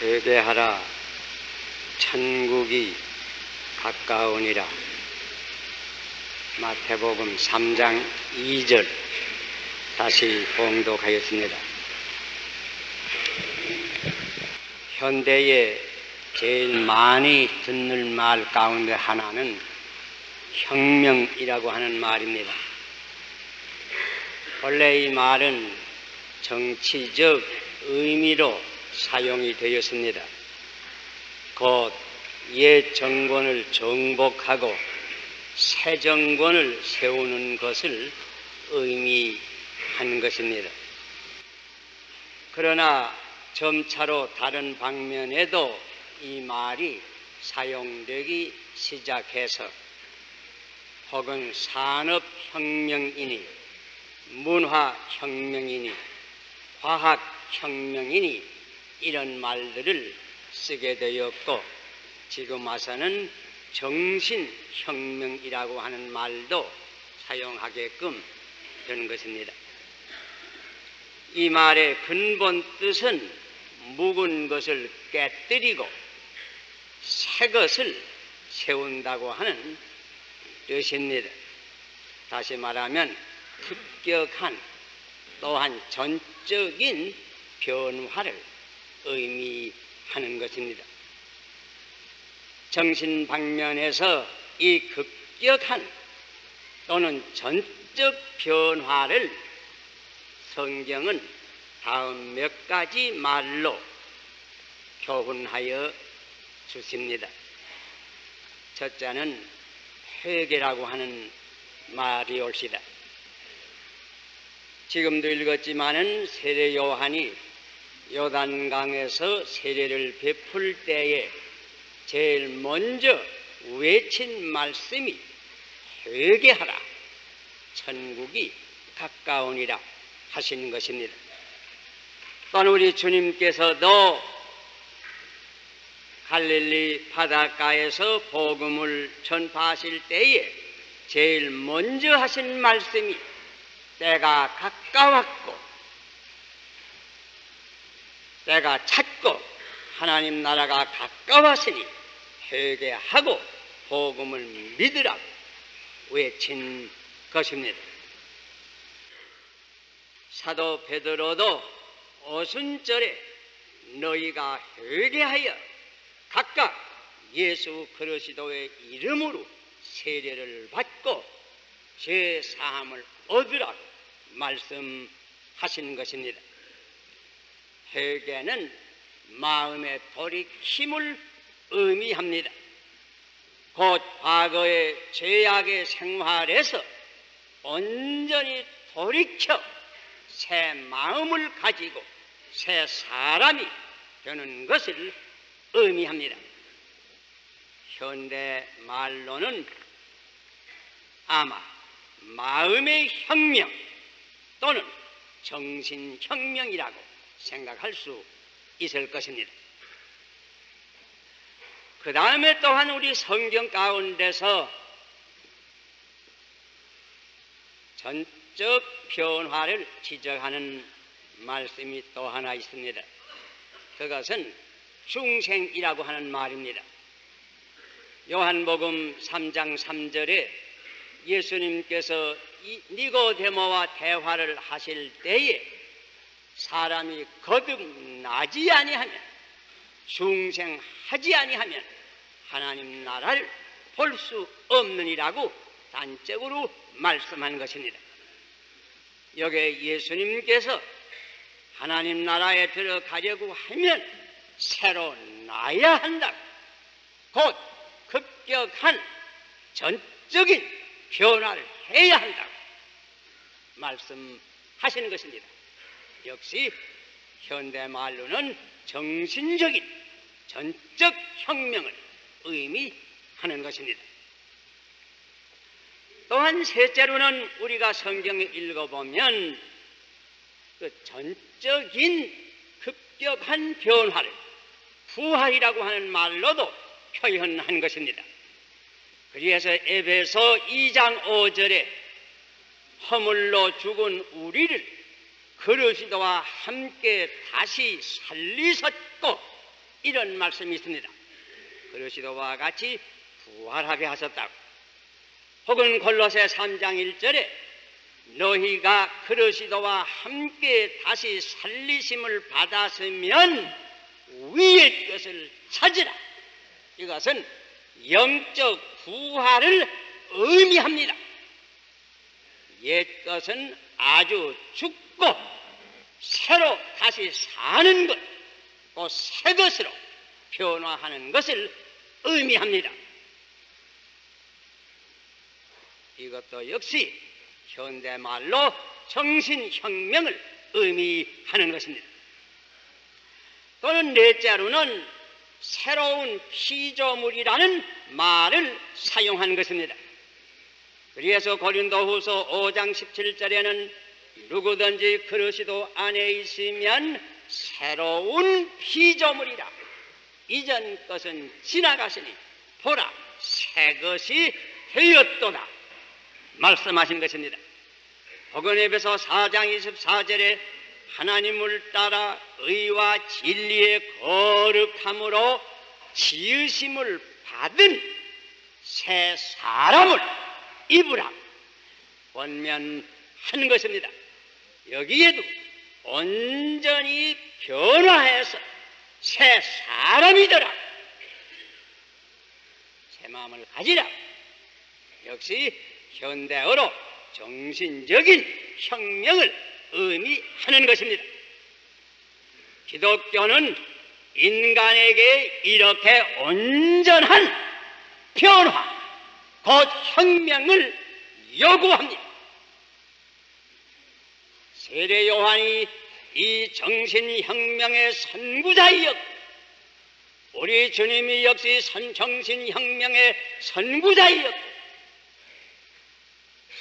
회개하라, 천국이 가까우니라. 마태복음 3장 2절 다시 봉독하였습니다. 현대에 제일 많이 듣는 말 가운데 하나는 혁명이라고 하는 말입니다. 원래 이 말은 정치적 의미로 사용이 되었습니다. 곧 옛 정권을 정복하고 새 정권을 세우는 것을 의미하는 것입니다. 그러나 점차로 다른 방면에도 이 말이 사용되기 시작해서 혹은 산업혁명이니 문화혁명이니 과학혁명이니 이런 말들을 쓰게 되었고, 지금 와서는 정신혁명이라고 하는 말도 사용하게끔 되는 것입니다. 이 말의 근본 뜻은 묵은 것을 깨뜨리고 새 것을 세운다고 하는 뜻입니다. 다시 말하면 급격한 또한 전적인 변화를 의미하는 것입니다. 정신 방면에서 이 급격한 또는 전적 변화를 성경은 다음 몇 가지 말로 교훈하여 주십니다. 첫째는 회개라고 하는 말이 옳시다. 지금도 읽었지만은 세례 요한이 요단강에서 세례를 베풀 때에 제일 먼저 외친 말씀이 회개하라, 천국이 가까우니라 하시는 것입니다. 또한 우리 주님께서도 갈릴리 바닷가에서 복음을 전파하실 때에 제일 먼저 하신 말씀이 때가 가까웠고 때가 찼고 하나님 나라가 가까웠으니 회개하고 복음을 믿으라고 외친 것입니다. 사도 베드로도 오순절에 너희가 회개하여 각각 예수 그리스도의 이름으로 세례를 받고 죄 사함을 얻으라고 말씀하시는 것입니다. 회개는 마음의 돌이킴을 의미합니다. 곧 과거의 죄악의 생활에서 온전히 돌이켜 새 마음을 가지고 새 사람이 되는 것을 의미합니다. 현대 말로는 아마 마음의 혁명 또는 정신혁명이라고 생각할 수 있을 것입니다. 그 다음에 또한 우리 성경 가운데서 전적 변화를 지적하는 말씀이 또 하나 있습니다. 그것은 중생이라고 하는 말입니다. 요한복음 3장 3절에 예수님께서 니고데모와 대화를 하실 때에 사람이 거듭나지 아니하면, 중생하지 아니하면 하나님 나라를 볼 수 없느니라고 단적으로 말씀한 것입니다. 여기에 예수님께서 하나님 나라에 들어가려고 하면 새로 나야 한다고, 곧 급격한 전적인 변화를 해야 한다고 말씀하시는 것입니다. 역시 현대말로는 정신적인 전적 혁명을 의미하는 것입니다. 또한 셋째로는 우리가 성경을 읽어보면 그 전적인 급격한 변화를 부활이라고 하는 말로도 표현한 것입니다. 그래서 에베소 2장 5절에 허물로 죽은 우리를 그리스도와 함께 다시 살리셨고 이런 말씀이 있습니다. 그리스도와 같이 부활하게 하셨다고. 혹은 골로새 3장 1절에 너희가 그리스도와 함께 다시 살리심을 받았으면 위의 것을 찾으라. 이것은 영적 부활을 의미합니다. 옛 것은 아주 죽고 새로 다시 사는 것, 또 새 것으로 변화하는 것을 의미합니다. 이것도 역시 현대말로 정신혁명을 의미하는 것입니다. 또는 넷째로는 새로운 피조물이라는 말을 사용한 것입니다. 그래서 고린도후서 5장 17절에는 누구든지 그리스도 안에 있으면 새로운 피조물이라. 이전 것은 지나갔으니 보라 새 것이 되었도다 말씀하신 것입니다. 혹은 에베소 4장 24절에 하나님을 따라 의와 진리의 거룩함으로 지으심을 받은 새 사람을 입으라 권면한 것입니다. 여기에도 온전히 변화해서 새 사람이 되라, 새 마음을 가지라. 역시 현대어로 정신적인 혁명을 의미하는 것입니다. 기독교는 인간에게 이렇게 온전한 변화, 곧 혁명을 요구합니다. 세례 요한이 이 정신혁명의 선구자이었고 우리 주님이 역시 정신혁명의 선구자이었고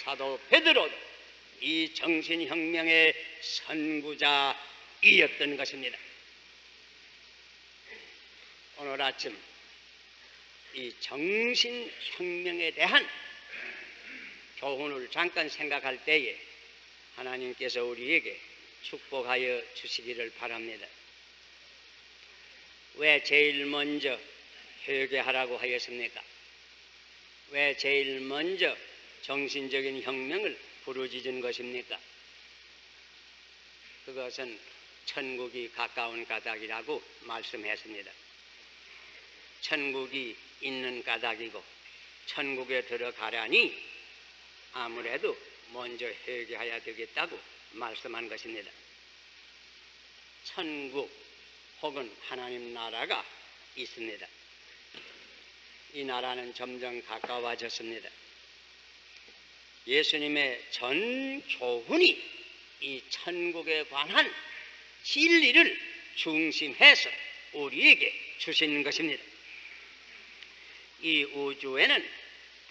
사도 베드로도 이 정신혁명의 선구자이었던 것입니다. 오늘 아침 이 정신혁명에 대한 교훈을 잠깐 생각할 때에 하나님께서 우리에게 축복하여 주시기를 바랍니다. 왜 제일 먼저 회개하라고 하였습니까? 왜 제일 먼저 정신적인 혁명을 부르짖은 것입니까? 그것은 천국이 가까운 까닭이라고 말씀했습니다. 천국이 있는 까닭이고 천국에 들어가려니 아무래도 먼저 회개해야 되겠다고 말씀한 것입니다. 천국 혹은 하나님 나라가 있습니다. 이 나라는 점점 가까워졌습니다. 예수님의 전 교훈이 이 천국에 관한 진리를 중심해서 우리에게 주신 것입니다. 이 우주에는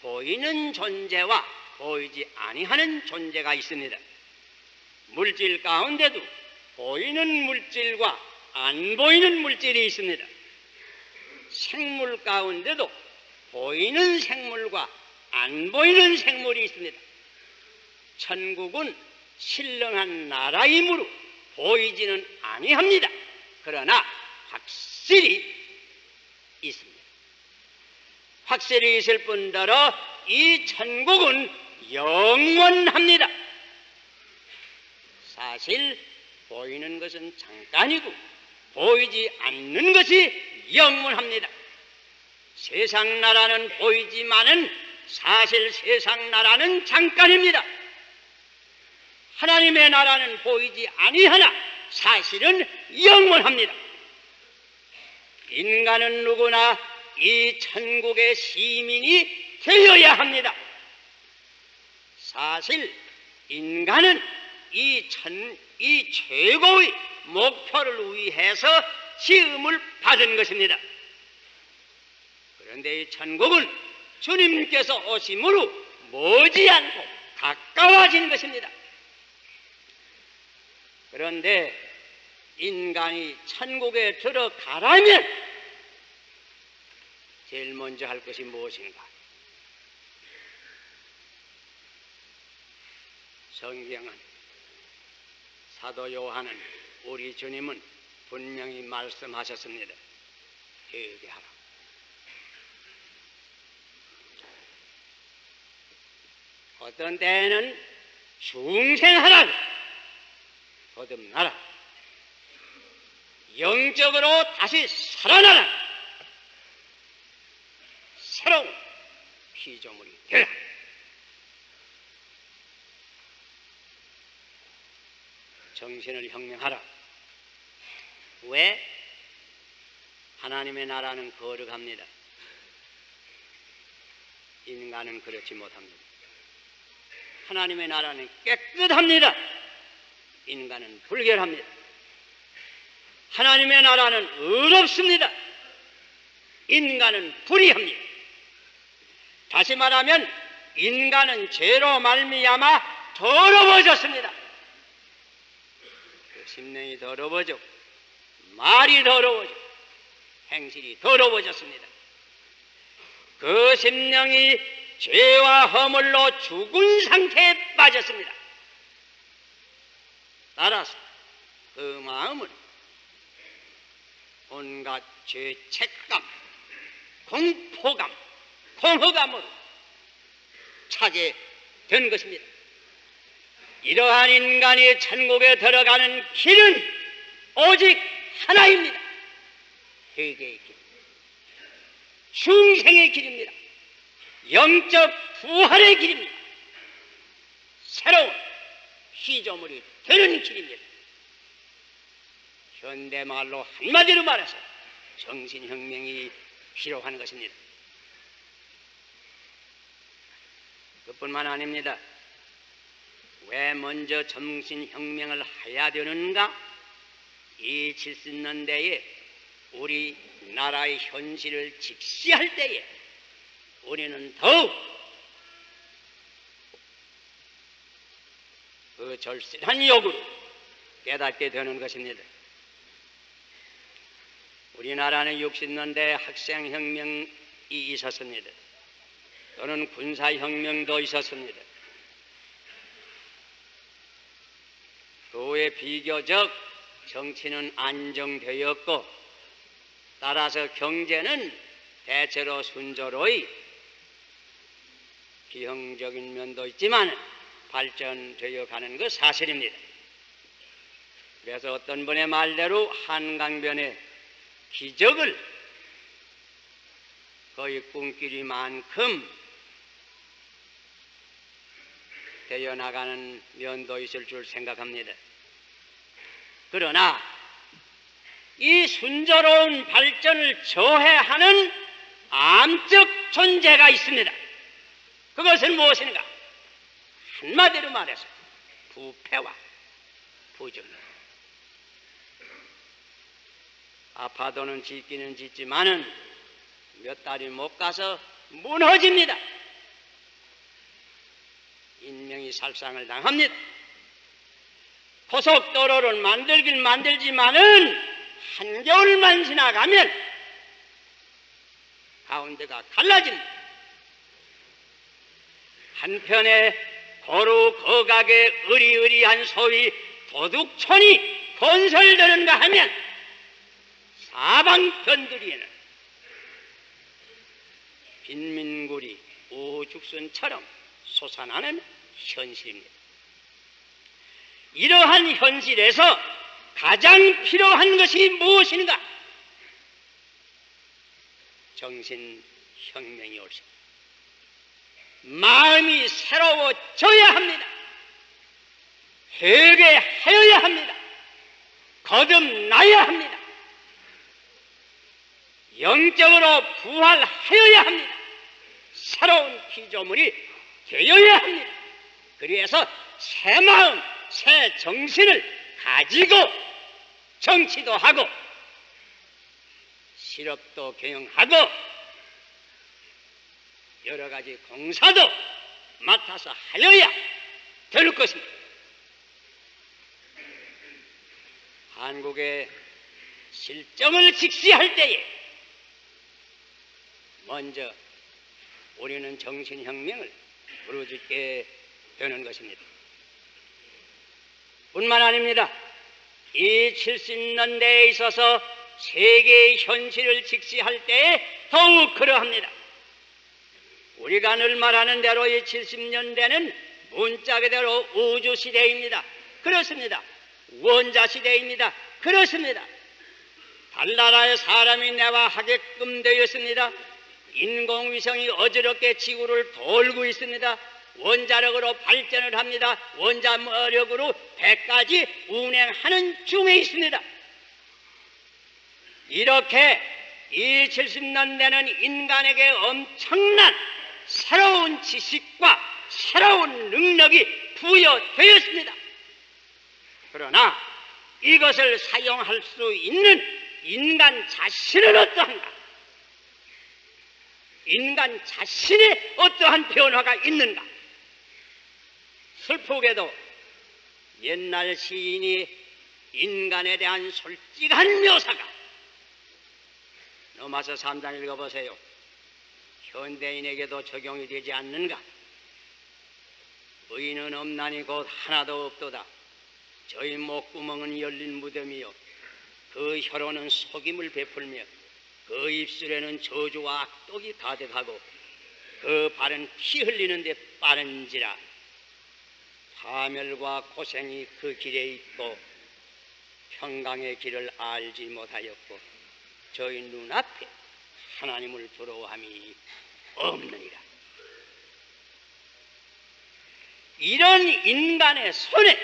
보이는 존재와 보이지 아니하는 존재가 있습니다. 물질 가운데도 보이는 물질과 안 보이는 물질이 있습니다. 생물 가운데도 보이는 생물과 안 보이는 생물이 있습니다. 천국은 신령한 나라이므로 보이지는 아니합니다. 그러나 확실히 있습니다. 확실히 있을 뿐더러 이 천국은 영원합니다. 사실 보이는 것은 잠깐이고 보이지 않는 것이 영원합니다. 세상 나라는 보이지만은 사실 세상 나라는 잠깐입니다. 하나님의 나라는 보이지 아니하나 사실은 영원합니다. 인간은 누구나 이 천국의 시민이 되어야 합니다. 사실 인간은 이 최고의 목표를 위해서 지음을 받은 것입니다. 그런데 이 천국은 주님께서 오심으로 머지않고 가까워진 것입니다. 그런데 인간이 천국에 들어가려면 제일 먼저 할 것이 무엇인가? 성경은, 사도 요한은, 우리 주님은 분명히 말씀하셨습니다. 회개하라. 어떤 때에는 중생하라, 거듭나라, 영적으로 다시 살아나라, 새로운 피조물이 되라. 정신을 혁명하라. 왜? 하나님의 나라는 거룩합니다. 인간은 그렇지 못합니다. 하나님의 나라는 깨끗합니다. 인간은 불결합니다. 하나님의 나라는 의롭습니다. 인간은 불의합니다. 다시 말하면 인간은 죄로 말미암아 더러워졌습니다. 그 심령이 더러워져, 말이 더러워져, 행실이 더러워졌습니다. 그 심령이 죄와 허물로 죽은 상태에 빠졌습니다. 따라서 그 마음은 온갖 죄책감, 공포감, 공허감으로 차게 된 것입니다. 이러한 인간이 천국에 들어가는 길은 오직 하나입니다. 회개의 길, 중생의 길입니다. 영적 부활의 길입니다. 새로운 피조물이 되는 길입니다. 현대말로 한마디로 말해서 정신혁명이 필요한 것입니다. 그뿐만 아닙니다. 왜 먼저 정신혁명을 해야 되는가? 이 70년대에 우리나라의 현실을 직시할 때에 우리는 더욱 그 절실한 요구를 깨닫게 되는 것입니다. 우리나라는 60년대 학생혁명이 있었습니다. 또는 군사혁명도 있었습니다. 그 후에 비교적 정치는 안정되었고, 따라서 경제는 대체로 순조로이 비형적인 면도 있지만 발전되어 가는 것 사실입니다. 그래서 어떤 분의 말대로 한강변에 기적을 거의 꿈끼리만큼 되어나가는 면도 있을 줄 생각합니다. 그러나 이 순조로운 발전을 저해하는 암적 존재가 있습니다. 그것은 무엇인가? 한마디로 말해서 부패와 부정. 아파도는 짓기는 짓지만은 몇 달이 못 가서 무너집니다. 인명이 살상을 당합니다. 고속도로를 만들긴 만들지만은 한겨울만 지나가면 가운데가 갈라집니다. 한편에 고루 거각의 으리으리한 소위 도둑촌이 건설되는가 하면 사방 변두리에는 빈민굴이 우죽순처럼 솟아나는 현실입니다. 이러한 현실에서 가장 필요한 것이 무엇인가? 정신혁명이 옳습니다. 마음이 새로워져야 합니다. 회개하여야 합니다. 거듭나야 합니다. 영적으로 부활하여야 합니다. 새로운 피조물이 되어야 합니다. 그래서 새 마음, 새 정신을 가지고 정치도 하고 실업도 경영하고 여러 가지 공사도 맡아서 하여야 될 것입니다. 한국의 실정을 직시할 때에 먼저 우리는 정신혁명을 부르짖게 되는 것입니다. 뿐만 아닙니다. 이 70년대에 있어서 세계의 현실을 직시할 때에 더욱 그러합니다. 우리가 늘 말하는 대로 이 70년대는 문자 그대로 우주시대입니다. 그렇습니다. 원자시대입니다. 그렇습니다. 달나라의 사람이 내화하게끔 되었습니다. 인공위성이 어지럽게 지구를 돌고 있습니다. 원자력으로 발전을 합니다. 원자력으로 100가지 운행하는 중에 있습니다. 이렇게 이 70년대는 인간에게 엄청난 새로운 지식과 새로운 능력이 부여되었습니다. 그러나 이것을 사용할 수 있는 인간 자신은 어떠한가? 인간 자신의 어떠한 변화가 있는가? 슬프게도 옛날 시인이 인간에 대한 솔직한 묘사가 로마서 3장 읽어보세요. 현대인에게도 적용이 되지 않는가? 의인은 없나니 곧 하나도 없도다. 저희 목구멍은 열린 무덤이요 그 혀로는 속임을 베풀며 그 입술에는 저주와 악독이 가득하고 그 발은 피 흘리는 데 빠른지라. 파멸과 고생이 그 길에 있고 평강의 길을 알지 못하였고 저희 눈앞에 하나님을 부러워함이 없느니라. 이런 인간의 손에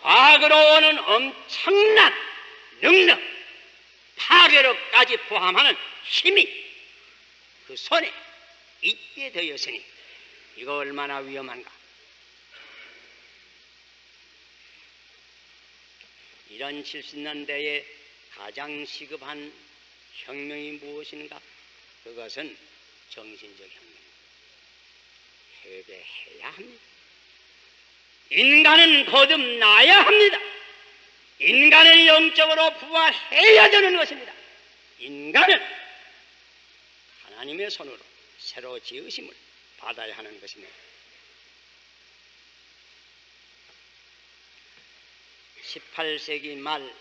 과거로 오는 엄청난 능력, 파괴력까지 포함하는 힘이 그 손에 있게 되었으니 이거 얼마나 위험한가. 이런 70년대에 가장 시급한 혁명이 무엇인가? 그것은 정신적 혁명입니다. 패배해야 합니다. 인간은 거듭나야 합니다. 인간은 영적으로 부활해야 되는 것입니다. 인간은 하나님의 손으로 새로 지으심을 받아야 하는 것입니다. 18세기 말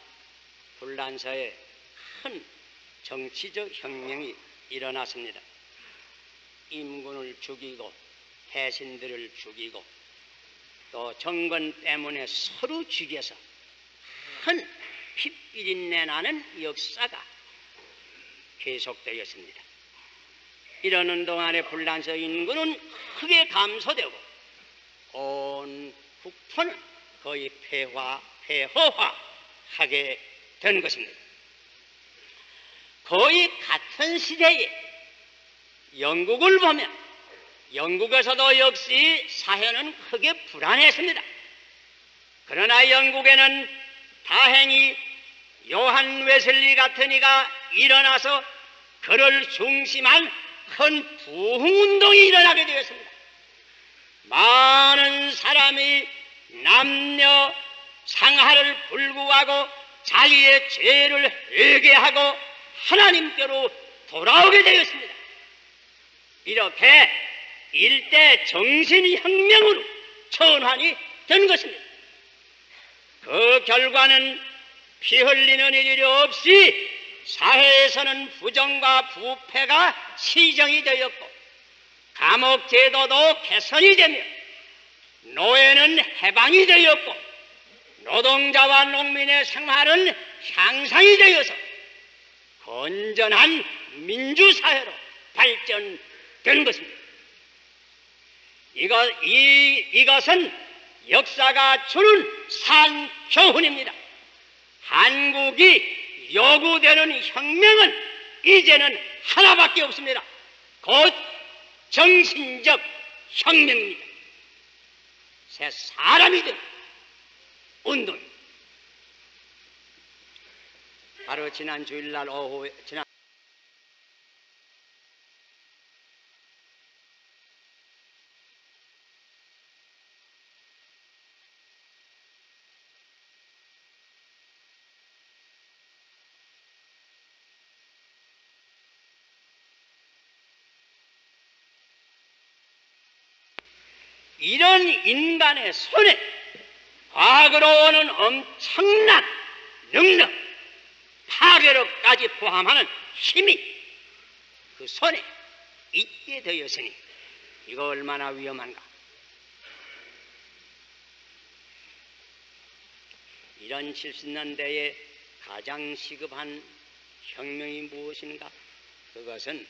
불란서에 큰 정치적 혁명이 일어났습니다. 임군을 죽이고 대신들을 죽이고 또 정권 때문에 서로 죽여서 큰 핏비린내 나는 역사가 계속되었습니다. 이러는 동안에 불란서 인구는 크게 감소되고 온 국토는 거의 폐허화하게 된 것입니다. 거의 같은 시대에 영국을 보면 영국에서도 역시 사회는 크게 불안했습니다. 그러나 영국에는 다행히 요한 웨슬리 같은 이가 일어나서 그를 중심한 큰 부흥운동이 일어나게 되었습니다. 많은 사람이 남녀 상하를 불구하고 자기의 죄를 회개하고 하나님께로 돌아오게 되었습니다. 이렇게 일대 정신혁명으로 전환이 된 것입니다. 그 결과는 피 흘리는 일이 없이 사회에서는 부정과 부패가 시정이 되었고 감옥 제도도 개선이 되며 노예는 해방이 되었고 노동자와 농민의 생활은 향상이 되어서 건전한 민주사회로 발전된 것입니다. 이것은 역사가 주는 산교훈입니다. 한국이 요구되는 혁명은 이제는 하나밖에 없습니다. 곧 정신적 혁명입니다. 새 사람이 된 운동입니다. 바로 지난 주일날 오후에 이런 인간의 손에 과거로 오는 엄청난 능력, 사계력까지 포함하는 힘이 그 손에 있게 되었으니 이거 얼마나 위험한가. 이런 70년대에 가장 시급한 혁명이 무엇인가? 그것은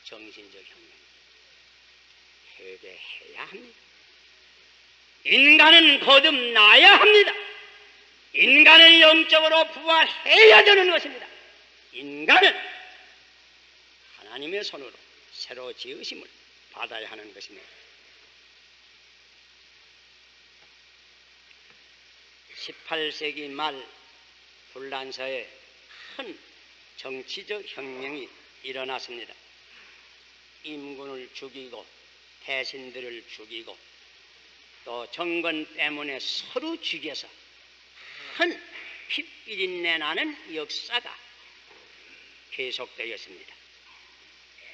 정신적 혁명. 회개해야 합니다. 인간은 거듭나야 합니다. 인간은 영적으로 부활해야 되는 것입니다. 인간은 하나님의 손으로 새로 지으심을 받아야 하는 것입니다. 18세기 말 불란서에 큰 정치적 혁명이 일어났습니다. 임군을 죽이고 대신들을 죽이고 또 정권 때문에 서로 죽여서 큰 핏비린내 나는 역사가 계속되었습니다.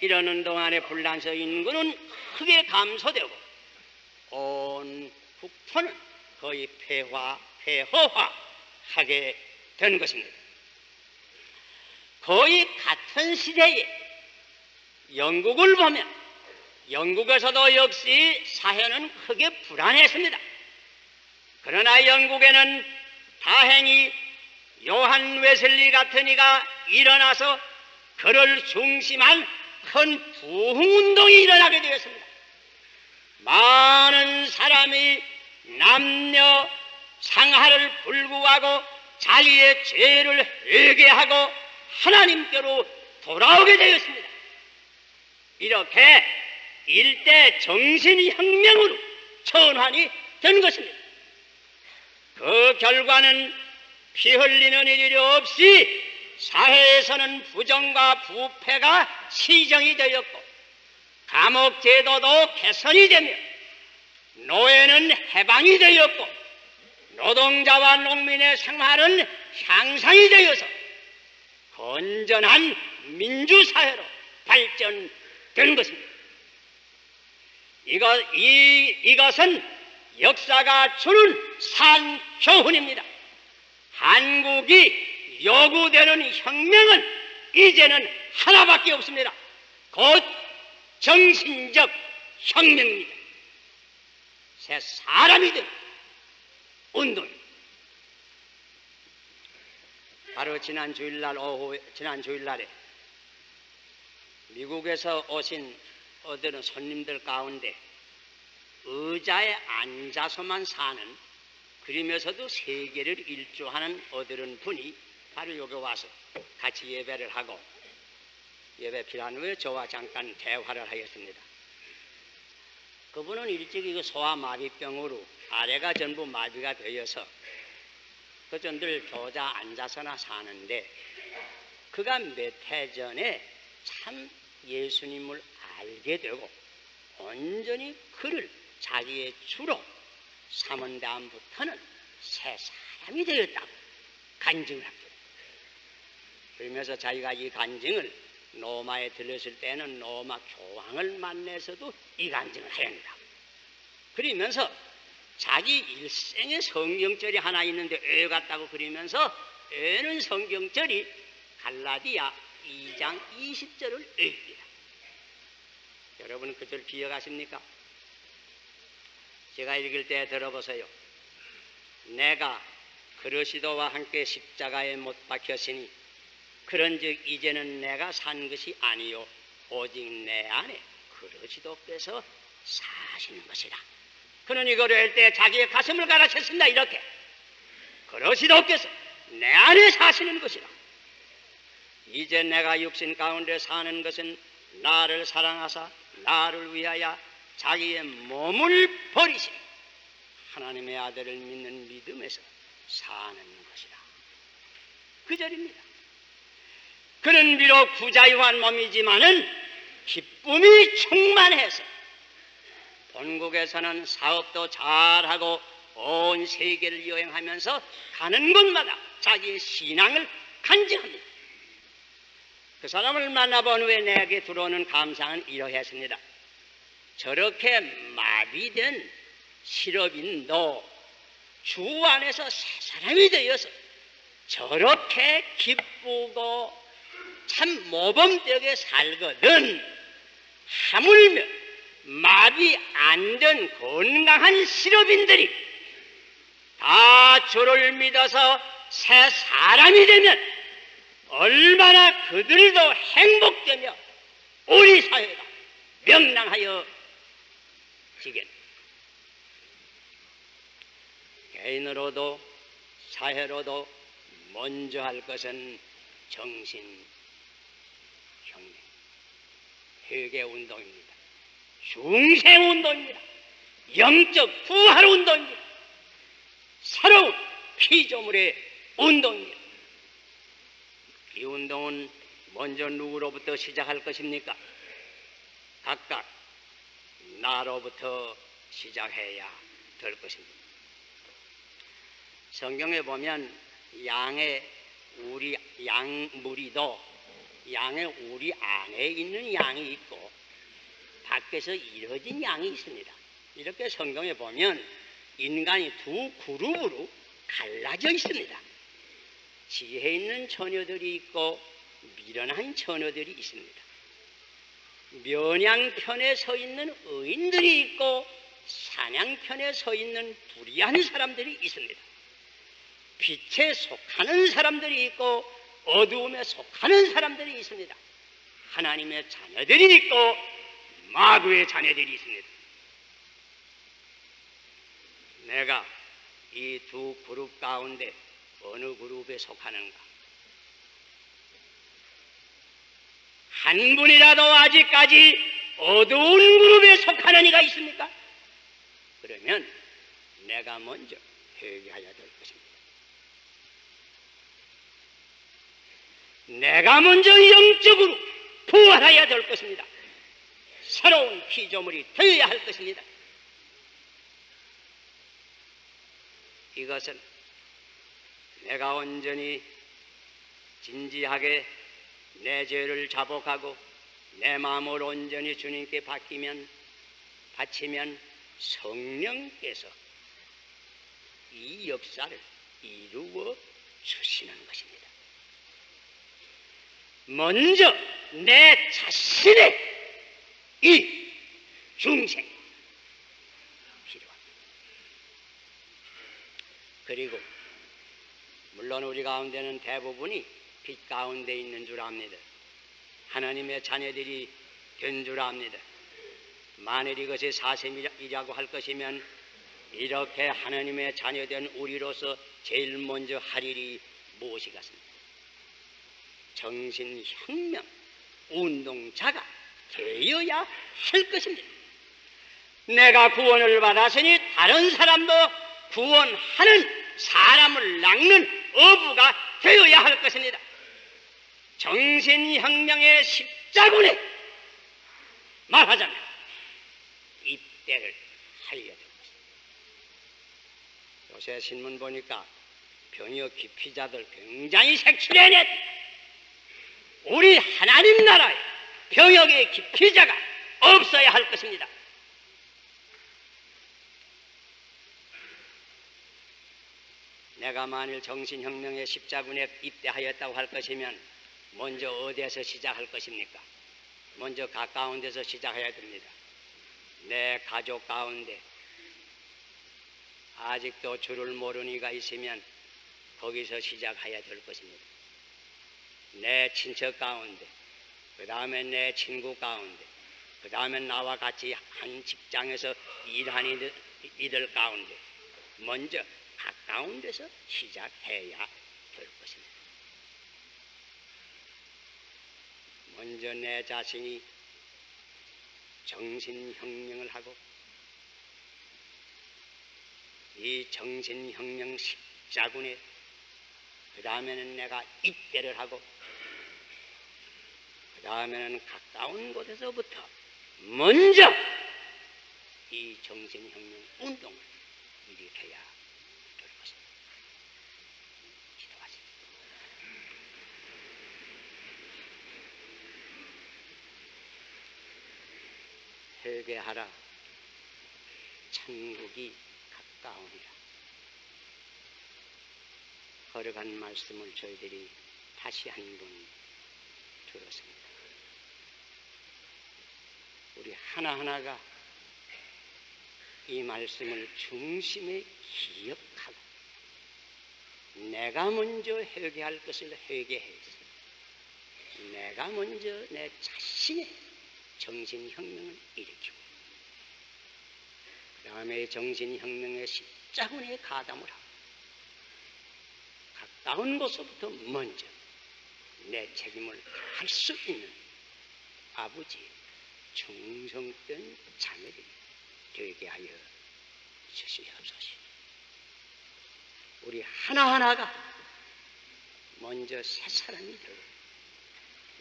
이러는 동안에 불란서 인구는 크게 감소되고 온 국토는 거의 폐허화하게 된 것입니다. 거의 같은 시대에 영국을 보면 영국에서도 역시 사회는 크게 불안했습니다. 그러나 영국에는 다행히 요한 웨슬리 같은 이가 일어나서 그를 중심한 큰 부흥운동이 일어나게 되었습니다. 많은 사람이 남녀 상하를 불구하고 자기의 죄를 회개하고 하나님께로 돌아오게 되었습니다. 이렇게 일대 정신혁명으로 전환이 된 것입니다. 그 결과는 피 흘리는 일이 없이 사회에서는 부정과 부패가 시정이 되었고 감옥 제도도 개선이 되며 노예는 해방이 되었고 노동자와 농민의 생활은 향상이 되어서 건전한 민주사회로 발전된 것입니다. 이것은 역사가 주는 산교훈입니다. 한국이 요구되는 혁명은 이제는 하나밖에 없습니다. 곧 정신적 혁명입니다. 새 사람이 된 운동입니다. 바로 지난 주일날에 미국에서 오신 어떤 손님들 가운데 의자에 앉아서만 사는, 그러면서도 세계를 일주하는 어떤 분이 바로 여기 와서 같이 예배를 하고 예배 필요한 후에 저와 잠깐 대화를 하였습니다. 그분은 일찍이 그 소아마비병으로 아래가 전부 마비가 되어서 그저 늘 교자 앉아서나 사는데 그가 몇 해 전에 참 예수님을 알게 되고 온전히 그를 자기의 주로 삼은 다음부터는 새 사람이 되었다고 간증을 합니다. 그러면서 자기가 이 간증을 로마에 들렸을 때는 로마 교황을 만나서도 이 간증을 하였다. 그러면서 자기 일생의 성경절이 하나 있는데 애 같다고 그러면서 애는 성경절이 갈라디아 2장 20절을 읽습니다. 여러분 그 절 기억하십니까? 제가 읽을 때 들어보세요. 내가 그리스도와 함께 십자가에 못 박혔으니 그런즉 이제는 내가 산 것이 아니요 오직 내 안에 그리스도께서 사시는 것이라. 그는 이거를 할 때 자기의 가슴을 갈아쳤습니다. 이렇게 그리스도께서 내 안에 사시는 것이라. 이제 내가 육신 가운데 사는 것은 나를 사랑하사 나를 위하여 자기의 몸을 버리신 하나님의 아들을 믿는 믿음에서 사는 것이라. 그 절입니다. 그는 비록 부자유한 몸이지만은 기쁨이 충만해서 본국에서는 사업도 잘하고 온 세계를 여행하면서 가는 곳마다 자기의 신앙을 간증합니다. 그 사람을 만나본 후에 내게 들어오는 감상은 이러했습니다. 저렇게 마비된 실업인도 주 안에서 새 사람이 되어서 저렇게 기쁘고 참 모범되게 살거든 하물며 마비 안 된 건강한 실업인들이 다 주를 믿어서 새 사람이 되면 얼마나 그들도 행복되며 우리 사회가 명랑하여 지겠나. 개인으로도 사회로도 먼저 할 것은 정신혁명, 회개운동입니다. 중생운동입니다. 영적 부활운동입니다. 새로운 피조물의 운동입니다. 이 운동은 먼저 누구로부터 시작할 것입니까? 각각 나로부터 시작해야 될 것입니다. 성경에 보면 양의 무리도 양의 우리 안에 있는 양이 있고 밖에서 이뤄진 양이 있습니다. 이렇게 성경에 보면 인간이 두 그룹으로 갈라져 있습니다. 지혜 있는 처녀들이 있고 미련한 처녀들이 있습니다. 면양편에 서 있는 의인들이 있고 사냥편에 서 있는 불의한 사람들이 있습니다. 빛에 속하는 사람들이 있고 어두움에 속하는 사람들이 있습니다. 하나님의 자녀들이 있고 마귀의 자녀들이 있습니다. 내가 이 두 그룹 가운데 어느 그룹에 속하는가? 한 분이라도 아직까지 어두운 그룹에 속하는 이가 있습니까? 그러면 내가 먼저 회개해야 될 것입니다. 내가 먼저 영적으로 부활해야 될 것입니다. 새로운 피조물이 되어야 할 것입니다. 이것은 내가 온전히 진지하게 내 죄를 자복하고 내 마음을 온전히 주님께 바치면 성령께서 이 역사를 이루어 주시는 것입니다. 먼저 내 자신의 이 중생이 필요합니다. 그리고 물론 우리 가운데는 대부분이 빛 가운데 있는 줄 압니다. 하나님의 자녀들이 된 줄 압니다. 만일 이것이 사심이라고 할 것이면 이렇게 하나님의 자녀된 우리로서 제일 먼저 할 일이 무엇이 같습니까? 정신혁명 운동자가 되어야 할 것입니다. 내가 구원을 받았으니 다른 사람도 구원하는 사람을 낚는 어부가 되어야 할 것입니다. 정신혁명의 십자군에 말하자면 입대를 하여야 됩니다. 요새 신문 보니까 병역 기피자들 굉장히 색출해냈다. 우리 하나님 나라에 병역의 기피자가 없어야 할 것입니다. 내가 만일 정신혁명의 십자군에 입대하였다고 할 것이면 먼저 어디에서 시작할 것입니까? 먼저 가까운 데서 시작해야 됩니다. 내 가족 가운데 아직도 주를 모르는 이가 있으면 거기서 시작해야 될 것입니다. 내 친척 가운데, 그 다음에 내 친구 가운데, 그 다음에 나와 같이 한 직장에서 일하는 이들 가운데 먼저 가까운 데서 시작해야 될 것입니다. 먼저 내 자신이 정신혁명을 하고 이 정신혁명 십자군에 그 다음에는 내가 입대를 하고 그 다음에는 가까운 곳에서부터 먼저 이 정신혁명 운동을 일으켜야 될 것입니다. 기도하십시오. 회개하라. 천국이 가까우니라. 걸어간 말씀을 저희들이 다시 한 번 들었습니다. 우리 하나하나가 이 말씀을 중심에 기억하고 내가 먼저 회개할 것을 회개해서 내가 먼저 내 자신의 정신혁명을 일으키고 그 다음에 정신혁명의 십자군에 가담을 하고 가까운 곳서부터 먼저 내 책임을 할 수 있는 아버지의 충성된 자녀들이 되게 하여 주시옵소서. 우리 하나하나가 먼저 새 사람이 되고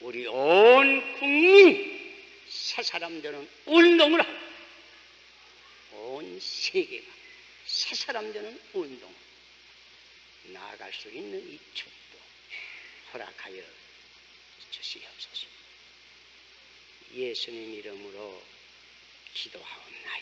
우리 온 국민이 새 사람 되는 운동을 하고 온 세계가 새 사람 되는 운동을 나아갈 수 있는 이 축복 허락하여 주시옵소서. 예수님 이름으로 기도하옵나이다.